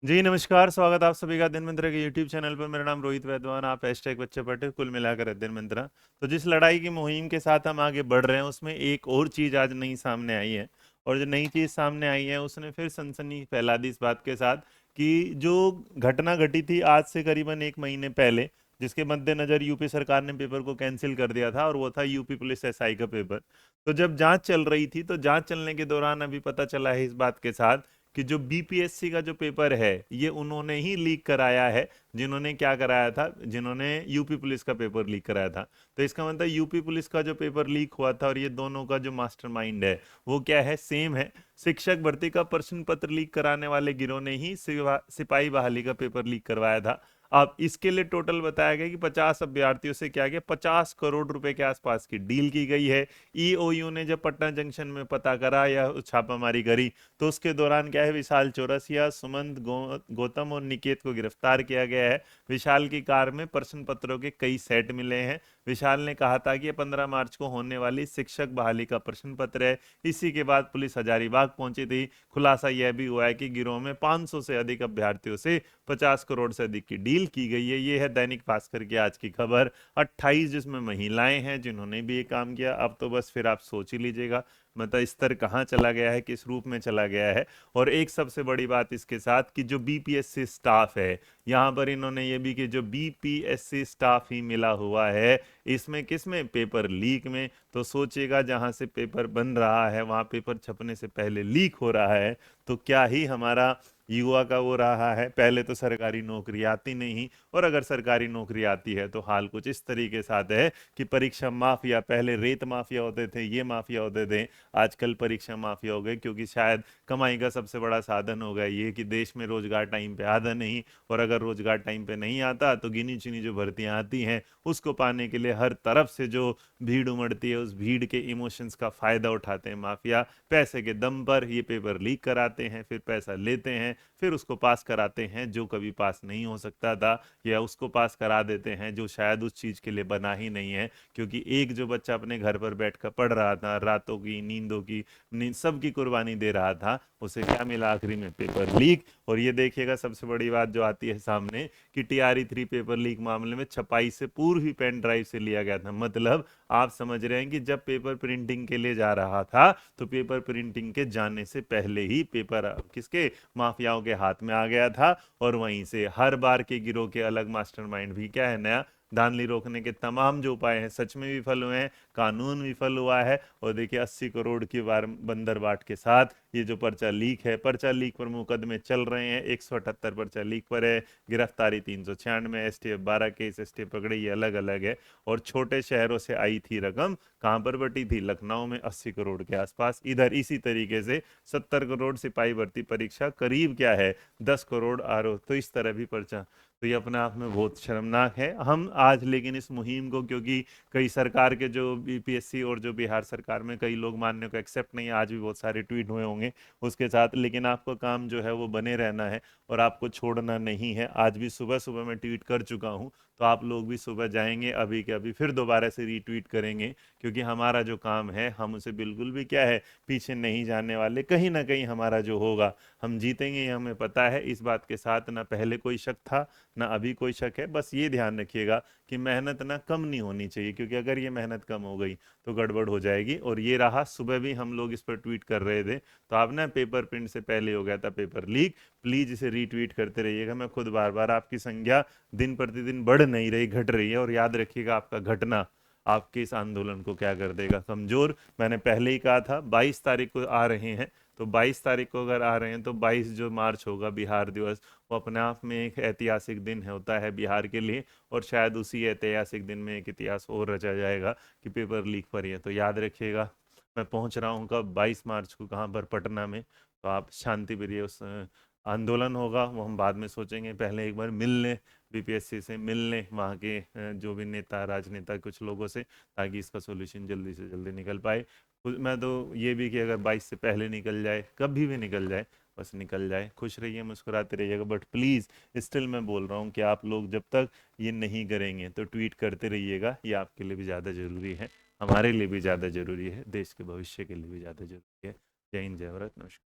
जी नमस्कार, स्वागत आप सभी का अध्ययन मंत्रा के यूट्यूब चैनल पर। मेरा नाम रोहित वैद्वान, आप हैशटैग बच्चे पढ़े कुल मिलाकर अध्ययन मंत्रा। तो जिस लड़ाई की मुहिम के साथ हम आगे बढ़ रहे हैं उसमें एक और चीज़ आज नई सामने आई है। और जो नई चीज़ सामने आई है उसने फिर सनसनी फैला दी इस बात के साथ कि जो घटना घटी थी आज से करीबन एक महीने पहले, जिसके मद्देनजर यूपी सरकार ने पेपर को कैंसिल कर दिया था, और वो था यूपी पुलिस एसआई का पेपर। तो जब जांच चल रही थी तो जांच चलने के दौरान अभी पता चला है इस बात के साथ कि जो बीपीएससी का जो पेपर है ये उन्होंने ही लीक कराया है। जिन्होंने क्या कराया था, जिन्होंने यूपी पुलिस का पेपर लीक कराया था। तो इसका मतलब यूपी पुलिस का जो पेपर लीक हुआ था और ये दोनों का जो मास्टरमाइंड है वो क्या है, सेम है। शिक्षक भर्ती का प्रश्न पत्र लीक कराने वाले गिरोह ने ही सिपाही बहाली का पेपर लीक करवाया था। अब इसके लिए टोटल बताया गया कि 50 अभ्यर्थियों से क्या गया, 50 करोड़ रुपए के आसपास की डील की गई है। ईओयू ने जब पटना जंक्शन में पता करा या छापामारी करी तो उसके दौरान क्या है, विशाल चौरसिया, सुमंत गौतम और निकेत को गिरफ्तार किया गया है। विशाल की कार में प्रश्न पत्रों के कई सेट मिले हैं। विशाल ने कहा था कि ये 15 मार्च को होने वाली शिक्षक बहाली का प्रश्न पत्र है। इसी के बाद पुलिस हजारीबाग पहुंची थी। खुलासा यह भी हुआ है कि गिरोह में 500 से अधिक अभ्यर्थियों से 50 करोड़ से अधिक की डील की गई है। ये है दैनिक भास्कर की आज की खबर। 28 जिसमें महिलाएं हैं जिन्होंने भी ये काम किया। अब तो बस फिर आप सोच ही लीजिएगा मतलब स्तर कहाँ चला गया है, किस रूप में चला गया है। और एक सबसे बड़ी बात इसके साथ कि जो बीपीएससी स्टाफ है, यहाँ पर इन्होंने ये भी कि जो बीपीएससी स्टाफ ही मिला हुआ है इसमें, किसमें, पेपर लीक में। तो सोचिएगा जहाँ से पेपर बन रहा है वहाँ पेपर छपने से पहले लीक हो रहा है, तो क्या ही हमारा युवा का वो रहा है। पहले तो सरकारी नौकरी आती नहीं, और अगर सरकारी नौकरी आती है तो हाल कुछ इस तरीके साथ है कि परीक्षा माफिया, पहले रेत माफिया होते थे, ये माफिया होते थे, आजकल परीक्षा माफिया हो गए। क्योंकि शायद कमाई का सबसे बड़ा साधन हो गया ये कि देश में रोजगार टाइम पे आता नहीं, और अगर रोजगार टाइम पे नहीं आता तो गिनी चुनी जो भर्तियां आती हैं उसको पाने के लिए हर तरफ से जो भीड़ उमड़ती है, उस भीड़ के इमोशंस का फायदा उठाते हैं माफिया। पैसे के दम पर ये पेपर लीक कराते हैं, फिर पैसा लेते हैं, फिर उसको पास कराते हैं जो कभी पास नहीं हो सकता था, या उसको पास करा देते हैं जो शायद उस चीज के लिए बना ही नहीं है। क्योंकि एक जो बच्चा अपने घर पर बैठकर पढ़ रहा था, रातों की नींदों की सबकी कुर्बानी दे रहा था, उसे क्या मिला आखिरी में, पेपर लीक। और ये देखिएगा सबसे बड़ी बात जो आती है सामने कि टीआरई 3 पेपर लीक मामले में छपाई से पूर्व ही पेन ड्राइव से लिया गया था। मतलब आप समझ रहे हैं कि जब पेपर प्रिंटिंग के लिए जा रहा था तो पेपर प्रिंटिंग के जाने से पहले ही पेपर किसके, माफियाओं के हाथ में आ गया था। और वहीं से हर बार के गिरोह के अलग मास्टरमाइंड भी क्या है, नया। धांधली रोकने के तमाम जो उपाय हैं सच में विफल हुए हैं, कानून विफल हुआ है। और देखिए 80 करोड़ की बार बंदरबाट के साथ ये जो पर्चा लीक है, पर्चा लीक पर मुकदमे चल रहे हैं। 178 पर्चा लीक पर है, गिरफ्तारी 396, एसटीएफ 12 केस, एसटीएफ पकड़े, ये अलग अलग है। और छोटे शहरों से आई थी रकम, कहाँ पर बटी थी, लखनऊ में 80 करोड़ के आसपास। इधर इसी तरीके से 70 करोड़ सिपाही भर्ती परीक्षा, करीब क्या है 10 करोड़ आरोप। तो इस तरह भी पर्चा, तो ये अपने आप में बहुत शर्मनाक है। हम आज लेकिन इस मुहिम को, क्योंकि कई सरकार के जो बीपीएससी और जो बिहार सरकार में कई लोग मानने को एक्सेप्ट नहीं है, आज भी बहुत सारे ट्वीट हुए होंगे उसके साथ, लेकिन आपको काम जो है वो बने रहना है और आपको छोड़ना नहीं है। आज भी सुबह सुबह मैं ट्वीट कर चुका हूँ, तो आप लोग भी सुबह जाएंगे अभी के अभी फिर दोबारा से रीट्वीट करेंगे। क्योंकि हमारा जो काम है हम उसे बिल्कुल भी क्या है, पीछे नहीं जाने वाले। कहीं ना कहीं हमारा जो होगा हम जीतेंगे, ये हमें पता है। इस बात के साथ ना पहले कोई शक था ना अभी कोई शक है। बस ये ध्यान रखिएगा कि मेहनत ना कम नहीं होनी चाहिए, क्योंकि अगर ये मेहनत कम हो गई तो गड़बड़ हो जाएगी। और ये रहा, सुबह भी हम लोग इस पर ट्वीट कर रहे थे, तो आप ना पेपर प्रिंट से पहले हो गया था पेपर लीक। प्लीज इसे रीट्वीट करते रहिएगा। मैं खुद बार बार, आपकी संख्या दिन प्रतिदिन बढ़ नहीं रही, घट रही है। और याद रखिएगा आपका घटना आपके इस आंदोलन को क्या कर देगा, कमजोर। मैंने पहले ही कहा था 22 तारीख को आ रहे हैं, तो 22 तारीख को अगर आ रहे हैं तो 22 जो मार्च होगा बिहार दिवस, वो अपने आप में एक ऐतिहासिक दिन होता है बिहार के लिए। और शायद उसी ऐतिहासिक दिन में एक इतिहास और रचा जाएगा कि पेपर लीक पर ही है। तो याद रखिएगा मैं पहुंच रहा हूँ कब, 22 मार्च को, कहाँ पर, पटना में। तो आप शांति प्रिय, उस आंदोलन होगा वो हम बाद में सोचेंगे, पहले एक बार मिल लें, बीपीएससी से मिल लें, वहाँ के जो भी नेता, राजनेता, कुछ लोगों से, ताकि इसका सोल्यूशन जल्दी से जल्दी निकल पाए। मैं तो ये भी कि अगर 22 से पहले निकल जाए, कभी भी निकल जाए, बस निकल जाए। खुश रहिए, मुस्कुराते रहिएगा। बट प्लीज़ स्टिल मैं बोल रहा हूँ कि आप लोग जब तक ये नहीं करेंगे तो ट्वीट करते रहिएगा। ये आपके लिए भी ज़्यादा ज़रूरी है, हमारे लिए भी ज़्यादा ज़रूरी है, देश के भविष्य के लिए भी ज़्यादा ज़रूरी है। जय हिंद, जय भारत, नमस्कार।